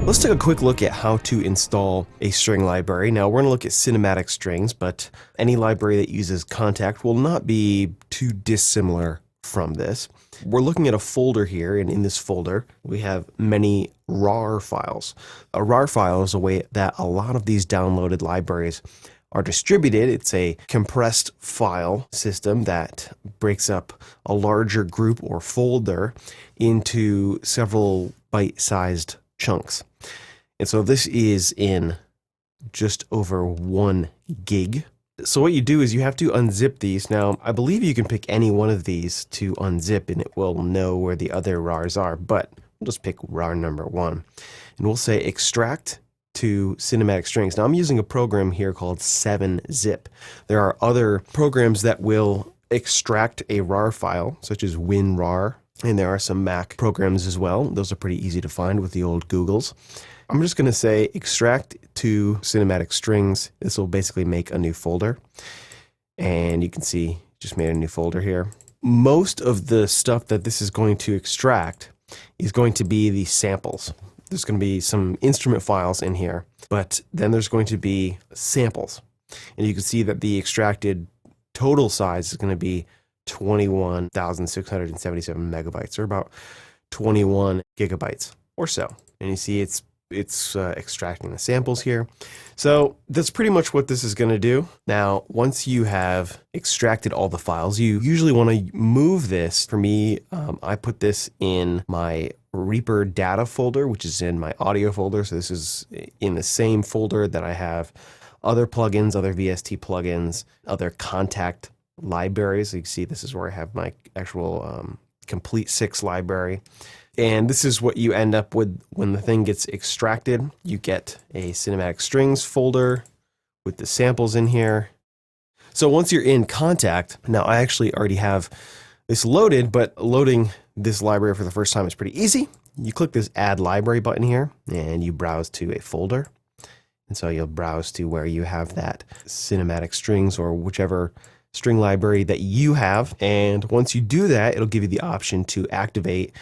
Let's take a quick look at how to install a string library. Now we're going to look at cinematic strings, but any library that uses Kontakt will not be too dissimilar from this. We're looking at a folder here, and in this folder we have many RAR files. A RAR file is a way that a lot of these downloaded libraries are distributed. It's a compressed file system that breaks up a larger group or folder into several bite-sized chunks. And so this is in just over 1 gig. So what you do is you have to unzip these. Now, I believe you can pick any one of these to unzip and it will know where the other RARs are, but we'll just pick RAR number 1. And we'll say extract to cinematic strings. Now I'm using a program here called 7-Zip. There are other programs that will extract a RAR file, such as WinRAR, and there are some Mac programs as well. Those are pretty easy to find with the old Googles. I'm just going to say extract to cinematic strings. This will basically make a new folder. And you can see, just made a new folder here. Most of the stuff that this is going to extract is going to be the samples. There's going to be some instrument files in here, but then there's going to be samples. And you can see that the extracted total size is going to be 21,677 megabytes, or about 21 gigabytes or so. And you see it's extracting the samples here. So that's pretty much what this is going to do. Now, once you have extracted all the files, you usually want to move this. For me, I put this in my Reaper data folder, which is in my audio folder. So this is in the same folder that I have other plugins, other VST plugins, other Kontakt libraries. You can see this is where I have my actual Complete 6 library. And this is what you end up with when the thing gets extracted. You get a cinematic strings folder with the samples in here. So once you're in Kontakt, now I actually already have this loaded, but loading this library for the first time is pretty easy. You click this Add Library button here, and you browse to a folder. And so you'll browse to where you have that cinematic strings or whichever string library that you have. And once you do that, it'll give you the option to activate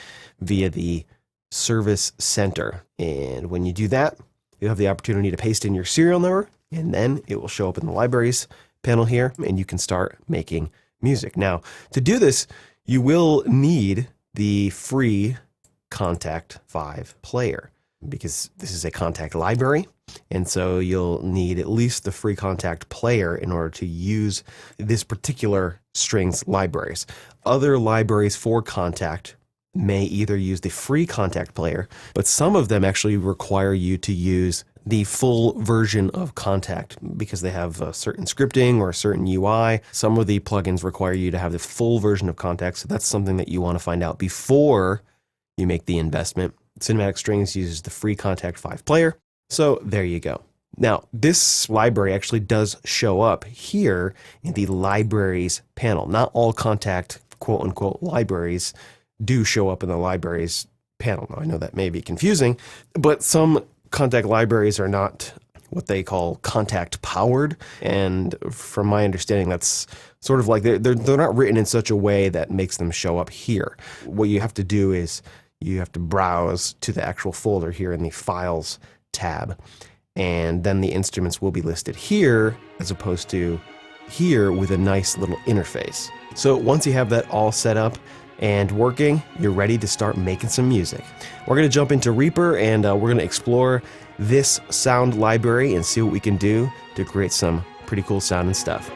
via the Service Center. And when you do that, you'll have the opportunity to paste in your serial number, and then it will show up in the libraries panel here, and you can start making music. Now, to do this, you will need the free Kontakt 5 player, because this is a Kontakt library. And so you'll need at least the free Kontakt player in order to use this particular strings libraries. Other libraries for Kontakt may either use the free Kontakt player, but some of them actually require you to use the full version of Kontakt because they have a certain scripting or a certain UI. Some of the plugins require you to have the full version of Kontakt, so that's something that you want to find out before you make the investment. Cinematic Strings uses the free Kontakt 5 player, so there you go. Now, this library actually does show up here in the libraries panel. Not all Kontakt quote-unquote libraries do show up in the libraries panel. Now, I know that may be confusing, but some Kontakt libraries are not what they call Kontakt powered, and from my understanding, that's sort of like they're not written in such a way that makes them show up here. What you have to do is you have to browse to the actual folder here in the Files tab, and then the instruments will be listed here as opposed to here with a nice little interface. So once you have that all set up and working, you're ready to start making some music. We're going to jump into Reaper, and we're going to explore this sound library and see what we can do to create some pretty cool sounding stuff.